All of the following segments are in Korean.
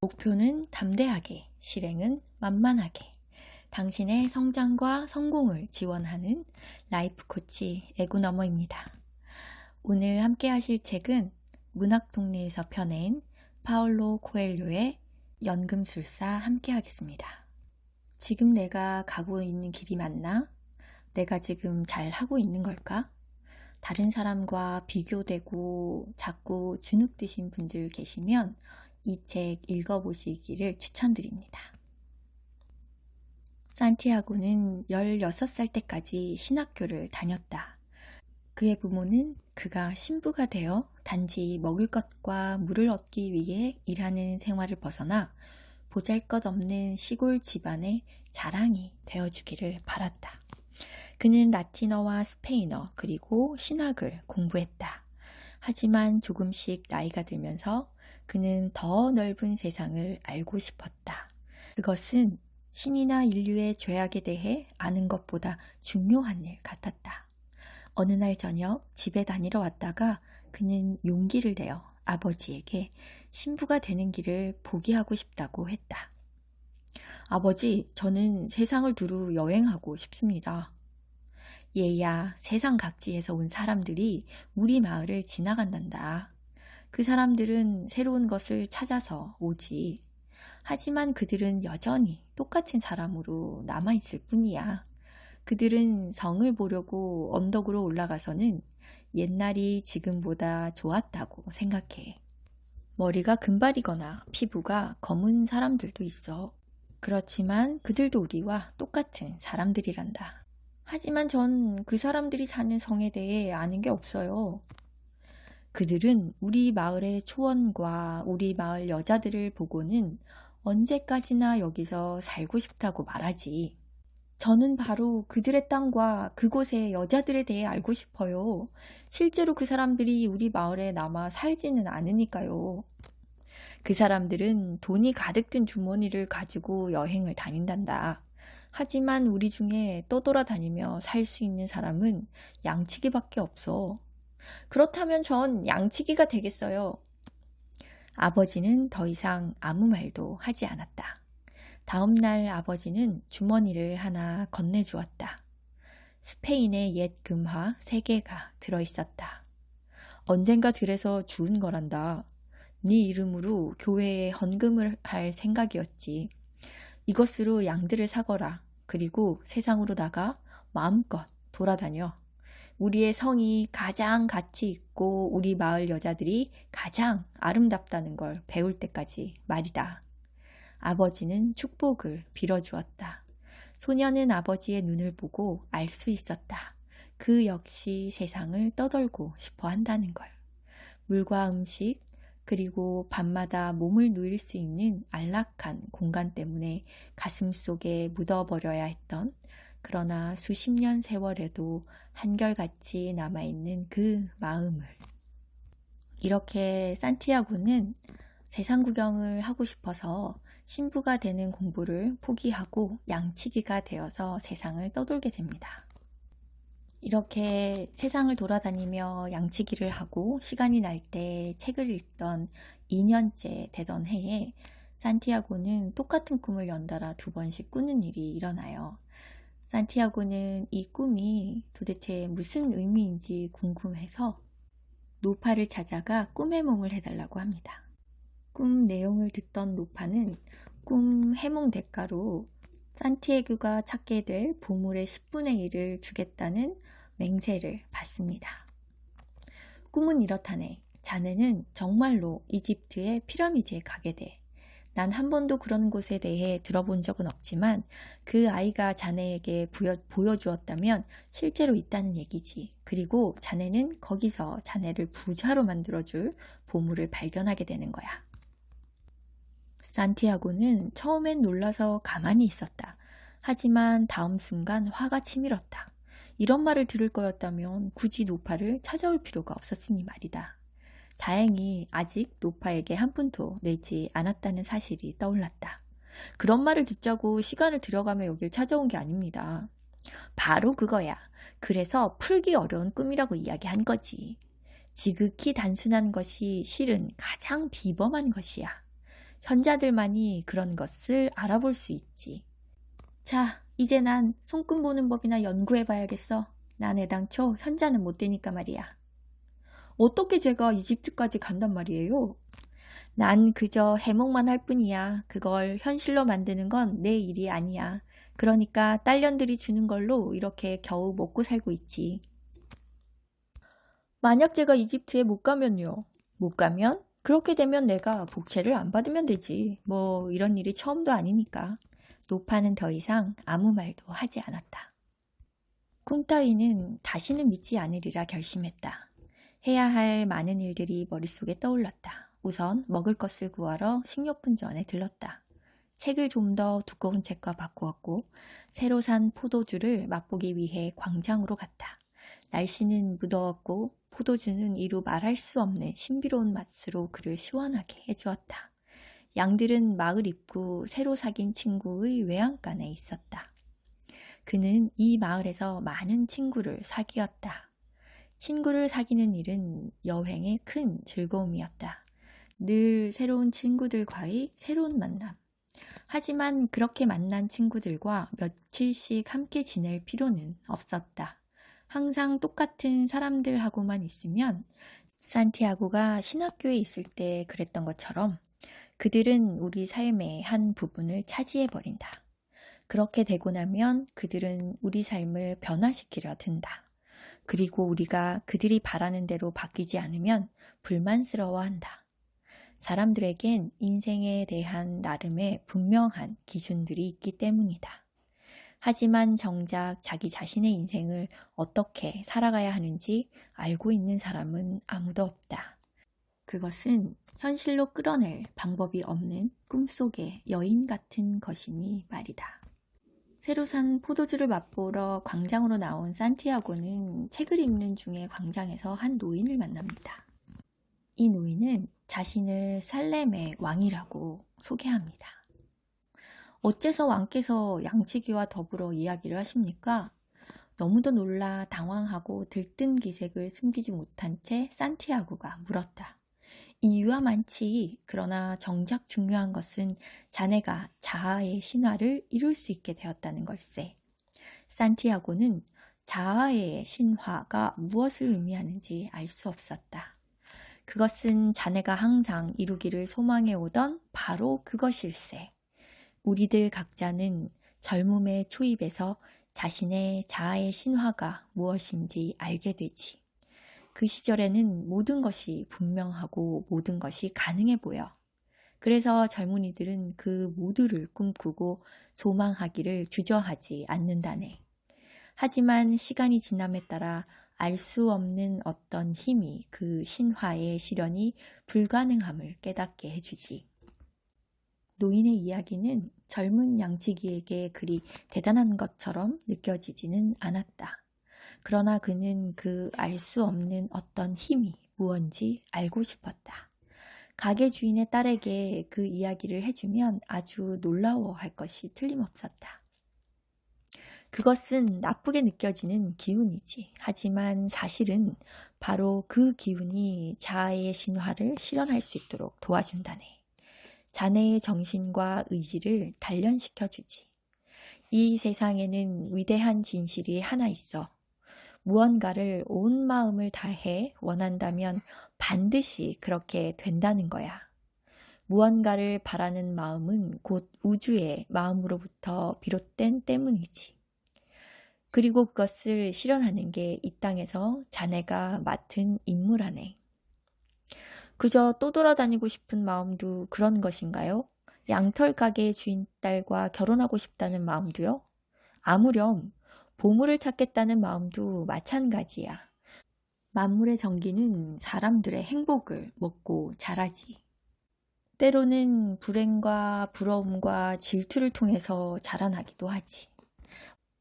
목표는 담대하게, 실행은 만만하게. 당신의 성장과 성공을 지원하는 라이프 코치 에구너머입니다. 오늘 함께 하실 책은 문학동네에서 펴낸 파울로 코엘료의 연금술사 함께 하겠습니다. 지금 내가 가고 있는 길이 맞나? 내가 지금 잘 하고 있는 걸까? 다른 사람과 비교되고 자꾸 주눅드신 분들 계시면 이 책 읽어보시기를 추천드립니다. 산티아고는 16살 때까지 신학교를 다녔다. 그의 부모는 그가 신부가 되어 단지 먹을 것과 물을 얻기 위해 일하는 생활을 벗어나 보잘것없는 시골 집안의 자랑이 되어주기를 바랐다. 그는 라틴어와 스페인어 그리고 신학을 공부했다. 하지만 조금씩 나이가 들면서 그는 더 넓은 세상을 알고 싶었다. 그것은 신이나 인류의 죄악에 대해 아는 것보다 중요한 일 같았다. 어느 날 저녁 집에 다니러 왔다가 그는 용기를 내어 아버지에게 신부가 되는 길을 포기하고 싶다고 했다. 아버지, 저는 세상을 두루 여행하고 싶습니다. 얘야, 세상 각지에서 온 사람들이 우리 마을을 지나간단다. 그 사람들은 새로운 것을 찾아서 오지. 하지만 그들은 여전히 똑같은 사람으로 남아있을 뿐이야. 그들은 성을 보려고 언덕으로 올라가서는 옛날이 지금보다 좋았다고 생각해. 머리가 금발이거나 피부가 검은 사람들도 있어. 그렇지만 그들도 우리와 똑같은 사람들이란다. 하지만 전 그 사람들이 사는 성에 대해 아는 게 없어요. 그들은 우리 마을의 초원과 우리 마을 여자들을 보고는 언제까지나 여기서 살고 싶다고 말하지. 저는 바로 그들의 땅과 그곳의 여자들에 대해 알고 싶어요. 실제로 그 사람들이 우리 마을에 남아 살지는 않으니까요. 그 사람들은 돈이 가득 든 주머니를 가지고 여행을 다닌단다. 하지만 우리 중에 떠돌아다니며 살 수 있는 사람은 양치기밖에 없어. 그렇다면 전 양치기가 되겠어요. 아버지는 더 이상 아무 말도 하지 않았다. 다음 날 아버지는 주머니를 하나 건네주었다. 스페인의 옛 금화 3개가 들어있었다. 언젠가 들에서 주운 거란다. 네 이름으로 교회에 헌금을 할 생각이었지. 이것으로 양들을 사거라. 그리고 세상으로 나가 마음껏 돌아다녀. 우리의 성이 가장 가치 있고 우리 마을 여자들이 가장 아름답다는 걸 배울 때까지 말이다. 아버지는 축복을 빌어주었다. 소녀는 아버지의 눈을 보고 알 수 있었다. 그 역시 세상을 떠돌고 싶어 한다는 걸. 물과 음식, 그리고 밤마다 몸을 누일 수 있는 안락한 공간 때문에 가슴 속에 묻어버려야 했던, 그러나 수십 년 세월에도 한결같이 남아있는 그 마음을. 이렇게 산티아고는 세상 구경을 하고 싶어서 신부가 되는 공부를 포기하고 양치기가 되어서 세상을 떠돌게 됩니다. 이렇게 세상을 돌아다니며 양치기를 하고 시간이 날 때 책을 읽던 2년째 되던 해에 산티아고는 똑같은 꿈을 연달아 2번씩 꾸는 일이 일어나요. 산티아고는 이 꿈이 도대체 무슨 의미인지 궁금해서 노파를 찾아가 꿈의 몽을 해달라고 합니다. 꿈 내용을 듣던 노파는 꿈 해몽 대가로 산티아고가 찾게 될 보물의 10분의 1을 주겠다는 맹세를 받습니다. 꿈은 이렇다네. 자네는 정말로 이집트의 피라미드에 가게 돼. 난 한 번도 그런 곳에 대해 들어본 적은 없지만 그 아이가 자네에게 보여주었다면 실제로 있다는 얘기지. 그리고 자네는 거기서 자네를 부자로 만들어줄 보물을 발견하게 되는 거야. 산티아고는 처음엔 놀라서 가만히 있었다. 하지만 다음 순간 화가 치밀었다. 이런 말을 들을 거였다면 굳이 노파를 찾아올 필요가 없었으니 말이다. 다행히 아직 노파에게 한 푼도 내지 않았다는 사실이 떠올랐다. 그런 말을 듣자고 시간을 들여가며 여길 찾아온 게 아닙니다. 바로 그거야. 그래서 풀기 어려운 꿈이라고 이야기한 거지. 지극히 단순한 것이 실은 가장 비범한 것이야. 현자들만이 그런 것을 알아볼 수 있지. 자, 이제 난 손금 보는 법이나 연구해봐야겠어. 난 애당초 현자는 못 되니까 말이야. 어떻게 제가 이집트까지 간단 말이에요? 난 그저 해몽만 할 뿐이야. 그걸 현실로 만드는 건 내 일이 아니야. 그러니까 딸년들이 주는 걸로 이렇게 겨우 먹고 살고 있지. 만약 제가 이집트에 못 가면요? 못 가면? 그렇게 되면 내가 복채를 안 받으면 되지. 뭐 이런 일이 처음도 아니니까. 노파는 더 이상 아무 말도 하지 않았다. 쿵따이는 다시는 믿지 않으리라 결심했다. 해야 할 많은 일들이 머릿속에 떠올랐다. 우선 먹을 것을 구하러 식료품점에 들렀다. 책을 좀 더 두꺼운 책과 바꾸었고 새로 산 포도주를 맛보기 위해 광장으로 갔다. 날씨는 무더웠고 포도주는 이루 말할 수 없는 신비로운 맛으로 그를 시원하게 해주었다. 양들은 마을 입구 새로 사귄 친구의 외양간에 있었다. 그는 이 마을에서 많은 친구를 사귀었다. 친구를 사귀는 일은 여행의 큰 즐거움이었다. 늘 새로운 친구들과의 새로운 만남. 하지만 그렇게 만난 친구들과 며칠씩 함께 지낼 필요는 없었다. 항상 똑같은 사람들하고만 있으면 산티아고가 신학교에 있을 때 그랬던 것처럼 그들은 우리 삶의 한 부분을 차지해버린다. 그렇게 되고 나면 그들은 우리 삶을 변화시키려 든다. 그리고 우리가 그들이 바라는 대로 바뀌지 않으면 불만스러워한다. 사람들에겐 인생에 대한 나름의 분명한 기준들이 있기 때문이다. 하지만 정작 자기 자신의 인생을 어떻게 살아가야 하는지 알고 있는 사람은 아무도 없다. 그것은 현실로 끌어낼 방법이 없는 꿈속의 여인 같은 것이니 말이다. 새로 산 포도주를 맛보러 광장으로 나온 산티아고는 책을 읽는 중에 광장에서 한 노인을 만납니다. 이 노인은 자신을 살렘의 왕이라고 소개합니다. 어째서 왕께서 양치기와 더불어 이야기를 하십니까? 너무도 놀라 당황하고 들뜬 기색을 숨기지 못한 채 산티아고가 물었다. 이유야 많지. 그러나 정작 중요한 것은 자네가 자아의 신화를 이룰 수 있게 되었다는 걸세. 산티아고는 자아의 신화가 무엇을 의미하는지 알 수 없었다. 그것은 자네가 항상 이루기를 소망해오던 바로 그것일세. 우리들 각자는 젊음의 초입에서 자신의 자아의 신화가 무엇인지 알게 되지. 그 시절에는 모든 것이 분명하고 모든 것이 가능해 보여. 그래서 젊은이들은 그 모두를 꿈꾸고 소망하기를 주저하지 않는다네. 하지만 시간이 지남에 따라 알 수 없는 어떤 힘이 그 신화의 실현이 불가능함을 깨닫게 해주지. 노인의 이야기는 젊은 양치기에게 그리 대단한 것처럼 느껴지지는 않았다. 그러나 그는 그 알 수 없는 어떤 힘이 무언지 알고 싶었다. 가게 주인의 딸에게 그 이야기를 해주면 아주 놀라워할 것이 틀림없었다. 그것은 나쁘게 느껴지는 기운이지. 하지만 사실은 바로 그 기운이 자아의 신화를 실현할 수 있도록 도와준다네. 자네의 정신과 의지를 단련시켜주지. 이 세상에는 위대한 진실이 하나 있어. 무언가를 온 마음을 다해 원한다면 반드시 그렇게 된다는 거야. 무언가를 바라는 마음은 곧 우주의 마음으로부터 비롯된 때문이지. 그리고 그것을 실현하는 게 이 땅에서 자네가 맡은 임무라네. 그저 떠돌아다니고 싶은 마음도 그런 것인가요? 양털 가게 주인 딸과 결혼하고 싶다는 마음도요? 아무렴 보물을 찾겠다는 마음도 마찬가지야. 만물의 정기는 사람들의 행복을 먹고 자라지. 때로는 불행과 부러움과 질투를 통해서 자라나기도 하지.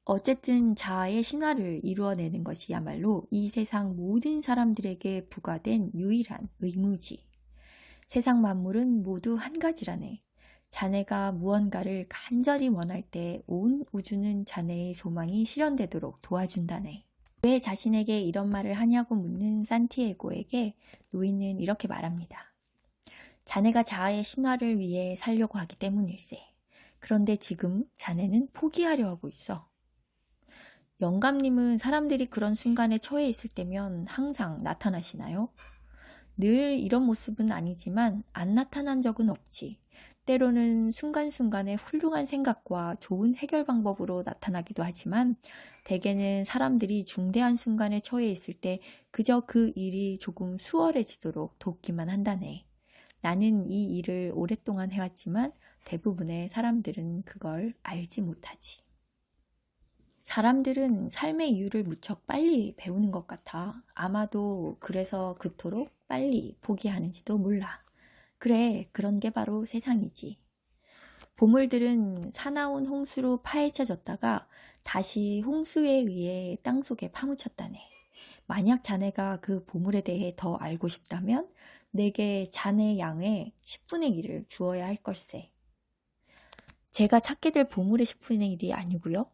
어쨌든 자아의 신화를 이루어내는 것이야말로 이 세상 모든 사람들에게 부과된 유일한 의무지. 세상 만물은 모두 한 가지라네. 자네가 무언가를 간절히 원할 때 온 우주는 자네의 소망이 실현되도록 도와준다네. 왜 자신에게 이런 말을 하냐고 묻는 산티아고에게 노인은 이렇게 말합니다. 자네가 자아의 신화를 위해 살려고 하기 때문일세. 그런데 지금 자네는 포기하려 하고 있어. 영감님은 사람들이 그런 순간에 처해 있을 때면 항상 나타나시나요? 늘 이런 모습은 아니지만 안 나타난 적은 없지. 때로는 순간순간에 훌륭한 생각과 좋은 해결 방법으로 나타나기도 하지만 대개는 사람들이 중대한 순간에 처해 있을 때 그저 그 일이 조금 수월해지도록 돕기만 한다네. 나는 이 일을 오랫동안 해왔지만 대부분의 사람들은 그걸 알지 못하지. 사람들은 삶의 이유를 무척 빨리 배우는 것 같아. 아마도 그래서 그토록 빨리 포기하는지도 몰라. 그래, 그런 게 바로 세상이지. 보물들은 사나운 홍수로 파헤쳐졌다가 다시 홍수에 의해 땅속에 파묻혔다네. 만약 자네가 그 보물에 대해 더 알고 싶다면 내게 자네 양의 10분의 1을 주어야 할 걸세. 제가 찾게 될 보물의 10분의 1이 아니고요.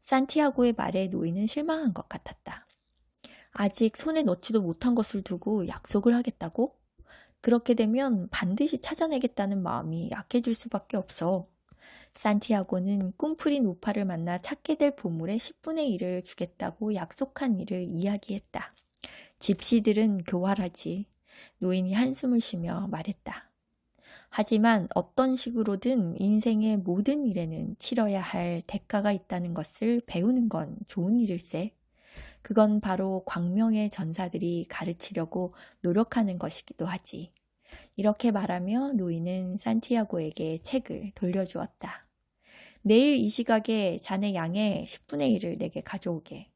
산티아고의 말에 노인은 실망한 것 같았다. 아직 손에 넣지도 못한 것을 두고 약속을 하겠다고? 그렇게 되면 반드시 찾아내겠다는 마음이 약해질 수밖에 없어. 산티아고는 꿈풀인 우파를 만나 찾게 될 보물의 10분의 1을 주겠다고 약속한 일을 이야기했다. 집시들은 교활하지. 노인이 한숨을 쉬며 말했다. 하지만 어떤 식으로든 인생의 모든 일에는 치러야 할 대가가 있다는 것을 배우는 건 좋은 일일세. 그건 바로 광명의 전사들이 가르치려고 노력하는 것이기도 하지. 이렇게 말하며 노인은 산티아고에게 책을 돌려주었다. 내일 이 시각에 자네 양의 10분의 1을 내게 가져오게.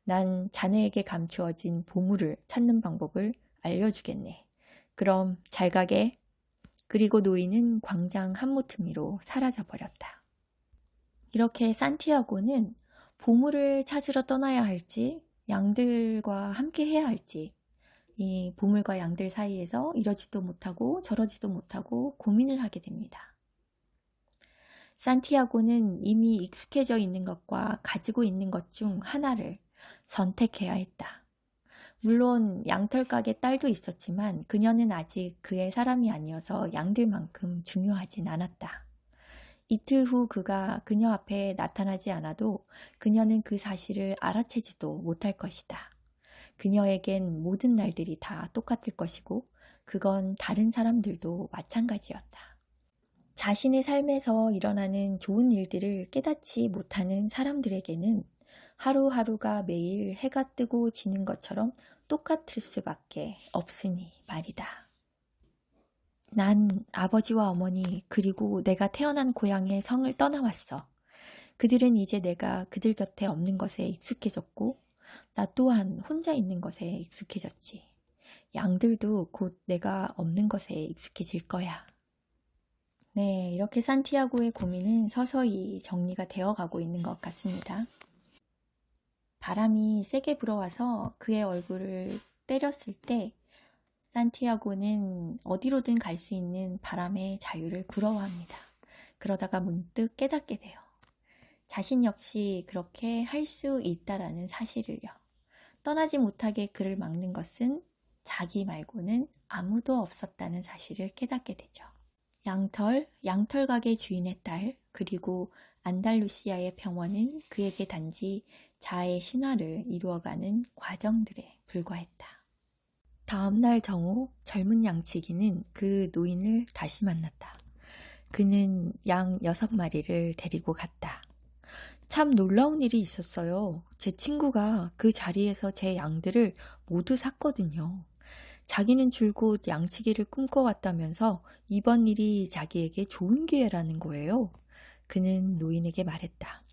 난 자네에게 감추어진 보물을 찾는 방법을 알려주겠네. 그럼 잘 가게. 그리고 노인은 광장 한모퉁이로 사라져버렸다. 이렇게 산티아고는 보물을 찾으러 떠나야 할지 양들과 함께 해야 할지 이 보물과 양들 사이에서 이러지도 못하고 저러지도 못하고 고민을 하게 됩니다. 산티아고는 이미 익숙해져 있는 것과 가지고 있는 것 중 하나를 선택해야 했다. 물론 양털가게 딸도 있었지만 그녀는 아직 그의 사람이 아니어서 양들만큼 중요하진 않았다. 이틀 후 그가 그녀 앞에 나타나지 않아도 그녀는 그 사실을 알아채지도 못할 것이다. 그녀에겐 모든 날들이 다 똑같을 것이고 그건 다른 사람들도 마찬가지였다. 자신의 삶에서 일어나는 좋은 일들을 깨닫지 못하는 사람들에게는 하루하루가 매일 해가 뜨고 지는 것처럼 똑같을 수밖에 없으니 말이다. 난 아버지와 어머니 그리고 내가 태어난 고향의 성을 떠나왔어. 그들은 이제 내가 그들 곁에 없는 것에 익숙해졌고 나 또한 혼자 있는 것에 익숙해졌지. 양들도 곧 내가 없는 것에 익숙해질 거야. 네, 이렇게 산티아고의 고민은 서서히 정리가 되어가고 있는 것 같습니다. 바람이 세게 불어와서 그의 얼굴을 때렸을 때 산티아고는 어디로든 갈 수 있는 바람의 자유를 부러워합니다. 그러다가 문득 깨닫게 돼요. 자신 역시 그렇게 할 수 있다라는 사실을요. 떠나지 못하게 그를 막는 것은 자기 말고는 아무도 없었다는 사실을 깨닫게 되죠. 양털 가게 주인의 딸, 그리고 안달루시아의 평화는 그에게 단지 자아의 신화를 이루어가는 과정들에 불과했다. 다음 날 정오, 젊은 양치기는 그 노인을 다시 만났다. 그는 양 6마리를 데리고 갔다. 참 놀라운 일이 있었어요. 제 친구가 그 자리에서 제 양들을 모두 샀거든요. 자기는 줄곧 양치기를 꿈꿔왔다면서 이번 일이 자기에게 좋은 기회라는 거예요. 그는 노인에게 말했다.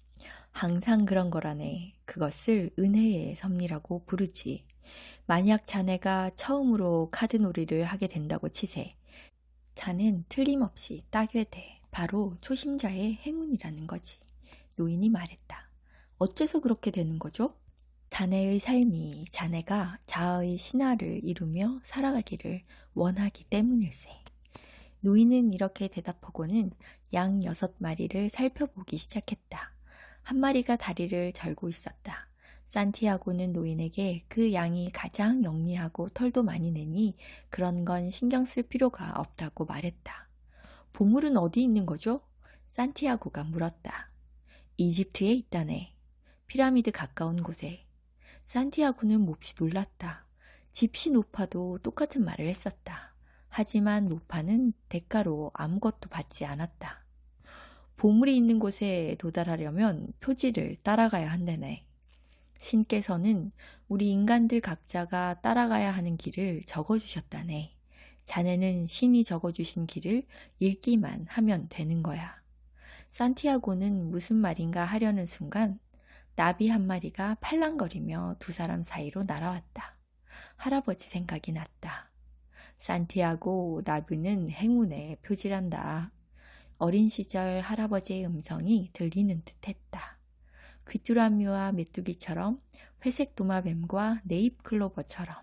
항상 그런 거라네. 그것을 은혜의 섭리라고 부르지. 만약 자네가 처음으로 카드놀이를 하게 된다고 치세. 자넨 틀림없이 따게 돼. 바로 초심자의 행운이라는 거지. 노인이 말했다. 어째서 그렇게 되는 거죠? 자네의 삶이 자네가 자아의 신화를 이루며 살아가기를 원하기 때문일세. 노인은 이렇게 대답하고는 양 6마리를 살펴보기 시작했다. 한 마리가 다리를 절고 있었다. 산티아고는 노인에게 그 양이 가장 영리하고 털도 많이 내니 그런 건 신경 쓸 필요가 없다고 말했다. 보물은 어디 있는 거죠? 산티아고가 물었다. 이집트에 있다네. 피라미드 가까운 곳에. 산티아고는 몹시 놀랐다. 집시 노파도 똑같은 말을 했었다. 하지만 노파는 대가로 아무것도 받지 않았다. 보물이 있는 곳에 도달하려면 표지를 따라가야 한다네. 신께서는 우리 인간들 각자가 따라가야 하는 길을 적어주셨다네. 자네는 신이 적어주신 길을 읽기만 하면 되는 거야. 산티아고는 무슨 말인가 하려는 순간 나비 한 마리가 팔랑거리며 두 사람 사이로 날아왔다. 할아버지 생각이 났다. 산티아고, 나비는 행운의 표지란다. 어린 시절 할아버지의 음성이 들리는 듯했다. 귀뚜라미와 메뚜기처럼 회색 도마뱀과 네잎 클로버처럼.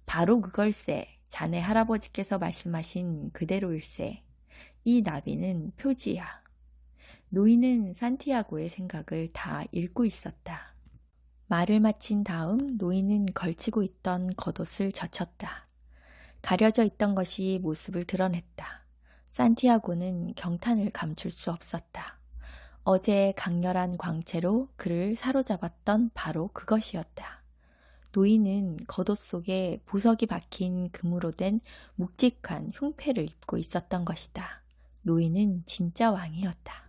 바로 그걸세. 자네 할아버지께서 말씀하신 그대로일세. 이 나비는 표지야. 노인은 산티아고의 생각을 다 읽고 있었다. 말을 마친 다음 노인은 걸치고 있던 겉옷을 젖혔다. 가려져 있던 것이 모습을 드러냈다. 산티아고는 경탄을 감출 수 없었다. 어제 강렬한 광채로 그를 사로잡았던 바로 그것이었다. 노인은 겉옷 속에 보석이 박힌 금으로 된 묵직한 흉패를 입고 있었던 것이다. 노인은 진짜 왕이었다.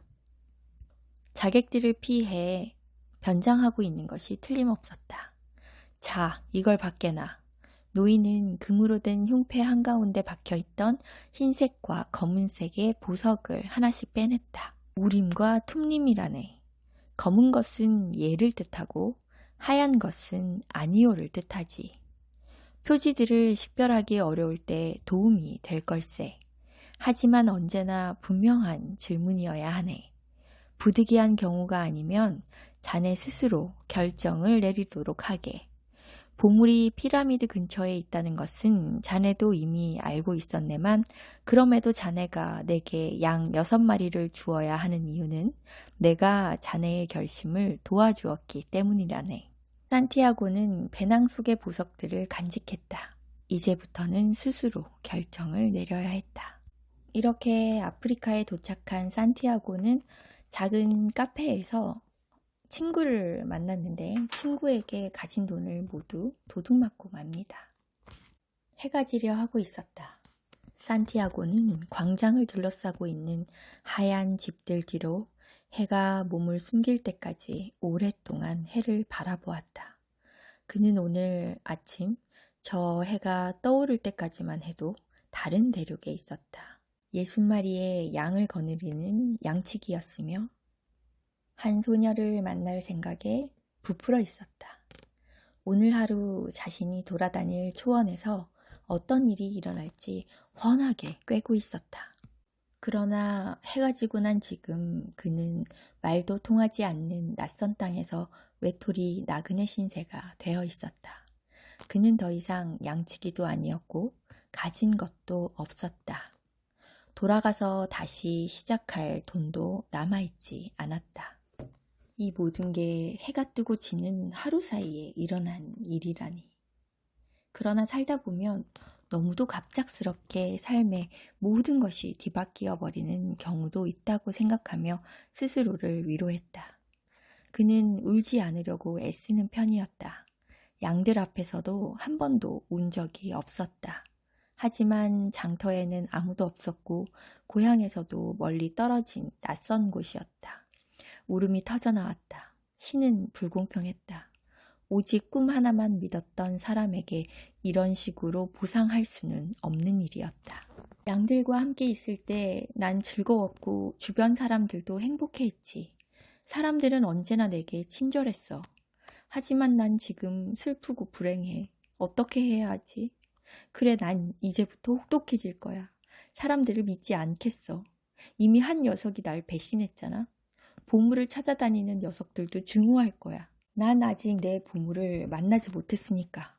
자객들을 피해 변장하고 있는 것이 틀림없었다. 자, 이걸 밖에나. 노인은 금으로 된 흉패 한가운데 박혀있던 흰색과 검은색의 보석을 하나씩 빼냈다. 우림과 툼림이라네. 검은 것은 예를 뜻하고 하얀 것은 아니오를 뜻하지. 표지들을 식별하기 어려울 때 도움이 될 걸세. 하지만 언제나 분명한 질문이어야 하네. 부득이한 경우가 아니면 자네 스스로 결정을 내리도록 하게. 보물이 피라미드 근처에 있다는 것은 자네도 이미 알고 있었네만 그럼에도 자네가 내게 양 6마리를 주어야 하는 이유는 내가 자네의 결심을 도와주었기 때문이라네. 산티아고는 배낭 속의 보석들을 간직했다. 이제부터는 스스로 결정을 내려야 했다. 이렇게 아프리카에 도착한 산티아고는 작은 카페에서 친구를 만났는데 친구에게 가진 돈을 모두 도둑맞고 맙니다. 해가 지려 하고 있었다. 산티아고는 광장을 둘러싸고 있는 하얀 집들 뒤로 해가 몸을 숨길 때까지 오랫동안 해를 바라보았다. 그는 오늘 아침 저 해가 떠오를 때까지만 해도 다른 대륙에 있었다. 60마리의 양을 거느리는 양치기였으며 한 소녀를 만날 생각에 부풀어 있었다. 오늘 하루 자신이 돌아다닐 초원에서 어떤 일이 일어날지 훤하게 꿰고 있었다. 그러나 해가 지고 난 지금 그는 말도 통하지 않는 낯선 땅에서 외톨이 나그네 신세가 되어 있었다. 그는 더 이상 양치기도 아니었고 가진 것도 없었다. 돌아가서 다시 시작할 돈도 남아있지 않았다. 이 모든 게 해가 뜨고 지는 하루 사이에 일어난 일이라니. 그러나 살다 보면 너무도 갑작스럽게 삶의 모든 것이 뒤바뀌어 버리는 경우도 있다고 생각하며 스스로를 위로했다. 그는 울지 않으려고 애쓰는 편이었다. 양들 앞에서도 한 번도 운 적이 없었다. 하지만 장터에는 아무도 없었고 고향에서도 멀리 떨어진 낯선 곳이었다. 울음이 터져나왔다. 신은 불공평했다. 오직 꿈 하나만 믿었던 사람에게 이런 식으로 보상할 수는 없는 일이었다. 양들과 함께 있을 때 난 즐거웠고 주변 사람들도 행복해했지. 사람들은 언제나 내게 친절했어. 하지만 난 지금 슬프고 불행해. 어떻게 해야 하지? 그래, 난 이제부터 혹독해질 거야. 사람들을 믿지 않겠어. 이미 한 녀석이 날 배신했잖아. 보물을 찾아다니는 녀석들도 증오할 거야. 난 아직 내 보물을 만나지 못했으니까.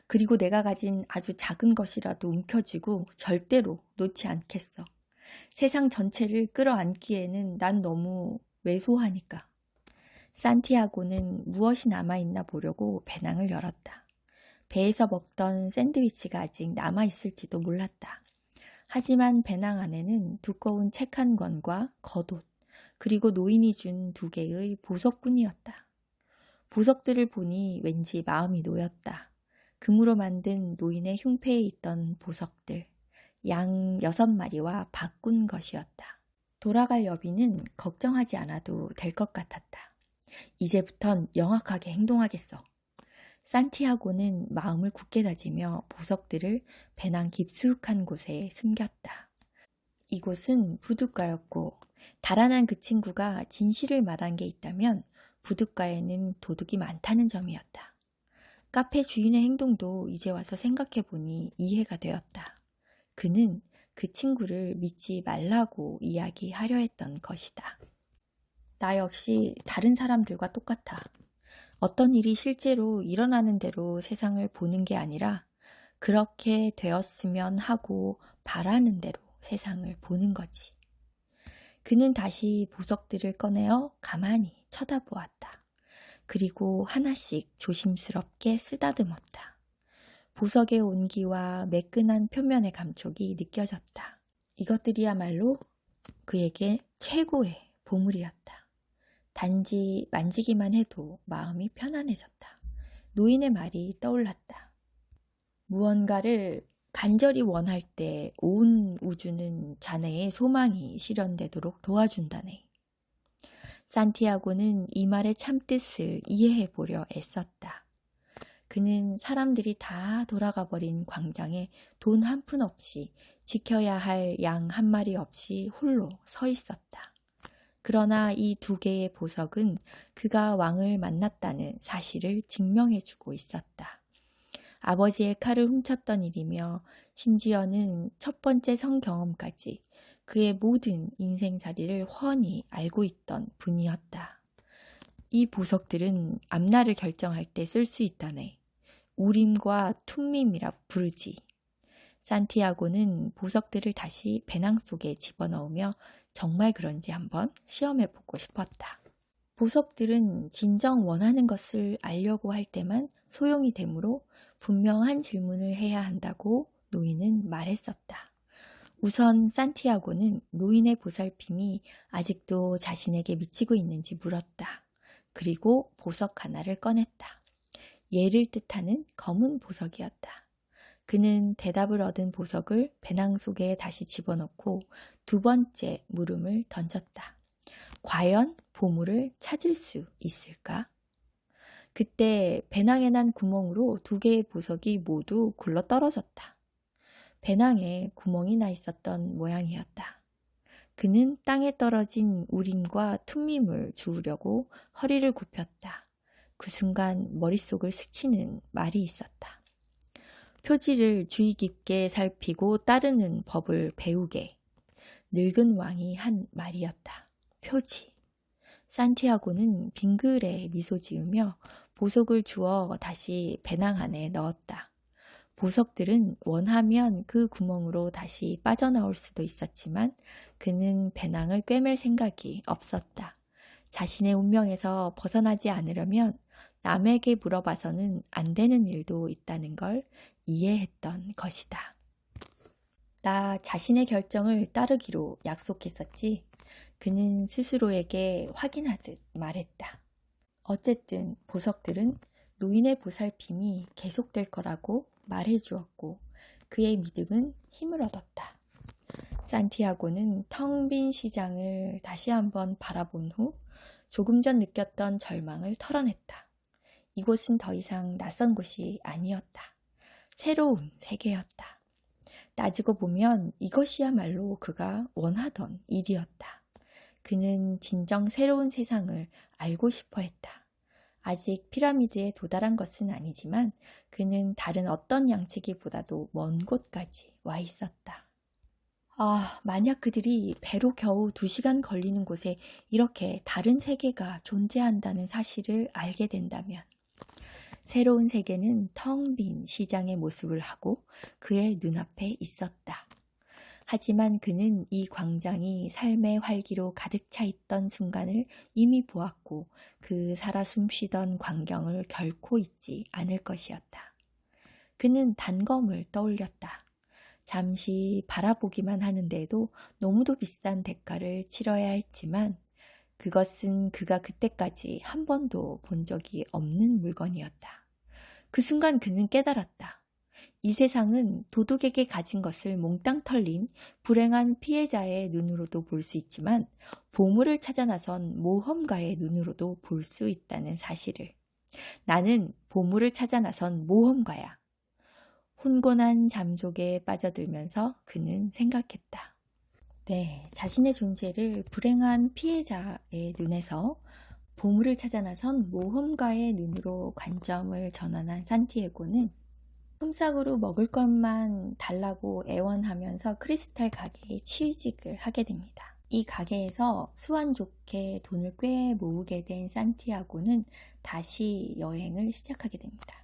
그리고 내가 가진 아주 작은 것이라도 움켜쥐고 절대로 놓지 않겠어. 세상 전체를 끌어안기에는 난 너무 왜소하니까. 산티아고는 무엇이 남아있나 보려고 배낭을 열었다. 배에서 먹던 샌드위치가 아직 남아있을지도 몰랐다. 하지만 배낭 안에는 두꺼운 책 한 권과 겉옷, 그리고 노인이 준 2개의 보석뿐이었다. 보석들을 보니 왠지 마음이 놓였다. 금으로 만든 노인의 흉패에 있던 보석들, 양 6마리와 바꾼 것이었다. 돌아갈 여비는 걱정하지 않아도 될 것 같았다. 이제부턴 영악하게 행동하겠어. 산티아고는 마음을 굳게 다지며 보석들을 배낭 깊숙한 곳에 숨겼다. 이곳은 부둣가였고 달아난 그 친구가 진실을 말한 게 있다면 부둣가에는 도둑이 많다는 점이었다. 카페 주인의 행동도 이제 와서 생각해보니 이해가 되었다. 그는 그 친구를 믿지 말라고 이야기하려 했던 것이다. 나 역시 다른 사람들과 똑같아. 어떤 일이 실제로 일어나는 대로 세상을 보는 게 아니라 그렇게 되었으면 하고 바라는 대로 세상을 보는 거지. 그는 다시 보석들을 꺼내어 가만히 쳐다보았다. 그리고 하나씩 조심스럽게 쓰다듬었다. 보석의 온기와 매끈한 표면의 감촉이 느껴졌다. 이것들이야말로 그에게 최고의 보물이었다. 단지 만지기만 해도 마음이 편안해졌다. 노인의 말이 떠올랐다. 무언가를 간절히 원할 때 온 우주는 자네의 소망이 실현되도록 도와준다네. 산티아고는 이 말의 참뜻을 이해해 보려 애썼다. 그는 사람들이 다 돌아가 버린 광장에 돈 한 푼 없이 지켜야 할 양 1마리 없이 홀로 서 있었다. 그러나 이 2개의 보석은 그가 왕을 만났다는 사실을 증명해주고 있었다. 아버지의 칼을 훔쳤던 일이며 심지어는 첫 번째 성경험까지 그의 모든 인생살이를 훤히 알고 있던 분이었다. 이 보석들은 앞날을 결정할 때 쓸 수 있다네. 우림과 툼밈이라 부르지. 산티아고는 보석들을 다시 배낭 속에 집어넣으며 정말 그런지 한번 시험해보고 싶었다. 보석들은 진정 원하는 것을 알려고 할 때만 소용이 되므로 분명한 질문을 해야 한다고 노인은 말했었다. 우선 산티아고는 노인의 보살핌이 아직도 자신에게 미치고 있는지 물었다. 그리고 보석 하나를 꺼냈다. 예를 뜻하는 검은 보석이었다. 그는 대답을 얻은 보석을 배낭 속에 다시 집어넣고 2번째 물음을 던졌다. 과연 보물을 찾을 수 있을까? 그때 배낭에 난 구멍으로 2개의 보석이 모두 굴러 떨어졌다. 배낭에 구멍이 나 있었던 모양이었다. 그는 땅에 떨어진 우림과 툼밈을 주우려고 허리를 굽혔다. 그 순간 머릿속을 스치는 말이 있었다. 표지를 주의 깊게 살피고 따르는 법을 배우게. 늙은 왕이 한 말이었다. 표지. 산티아고는 빙그레 미소 지으며 보석을 주워 다시 배낭 안에 넣었다. 보석들은 원하면 그 구멍으로 다시 빠져나올 수도 있었지만 그는 배낭을 꿰맬 생각이 없었다. 자신의 운명에서 벗어나지 않으려면 남에게 물어봐서는 안 되는 일도 있다는 걸 이해했던 것이다. 나 자신의 결정을 따르기로 약속했었지. 그는 스스로에게 확인하듯 말했다. 어쨌든 보석들은 노인의 보살핌이 계속될 거라고 말해주었고 그의 믿음은 힘을 얻었다. 산티아고는 텅 빈 시장을 다시 한번 바라본 후 조금 전 느꼈던 절망을 털어냈다. 이곳은 더 이상 낯선 곳이 아니었다. 새로운 세계였다. 따지고 보면 이것이야말로 그가 원하던 일이었다. 그는 진정 새로운 세상을 알고 싶어 했다. 아직 피라미드에 도달한 것은 아니지만 그는 다른 어떤 양치기보다도 먼 곳까지 와 있었다. 만약 그들이 배로 겨우 2시간 걸리는 곳에 이렇게 다른 세계가 존재한다는 사실을 알게 된다면 새로운 세계는 텅 빈 시장의 모습을 하고 그의 눈앞에 있었다. 하지만 그는 이 광장이 삶의 활기로 가득 차 있던 순간을 이미 보았고 그 살아 숨쉬던 광경을 결코 잊지 않을 것이었다. 그는 단검을 떠올렸다. 잠시 바라보기만 하는데도 너무도 비싼 대가를 치러야 했지만 그것은 그가 그때까지 한 번도 본 적이 없는 물건이었다. 그 순간 그는 깨달았다. 이 세상은 도둑에게 가진 것을 몽땅 털린 불행한 피해자의 눈으로도 볼 수 있지만 보물을 찾아 나선 모험가의 눈으로도 볼 수 있다는 사실을. 나는 보물을 찾아 나선 모험가야. 혼곤한 잠 속에 빠져들면서 그는 생각했다. 네, 자신의 존재를 불행한 피해자의 눈에서 보물을 찾아 나선 모험가의 눈으로 관점을 전환한 산티아고는 솜싹으로 먹을 것만 달라고 애원하면서 크리스탈 가게에 취직을 하게 됩니다. 이 가게에서 수완 좋게 돈을 꽤 모으게 된 산티아고는 다시 여행을 시작하게 됩니다.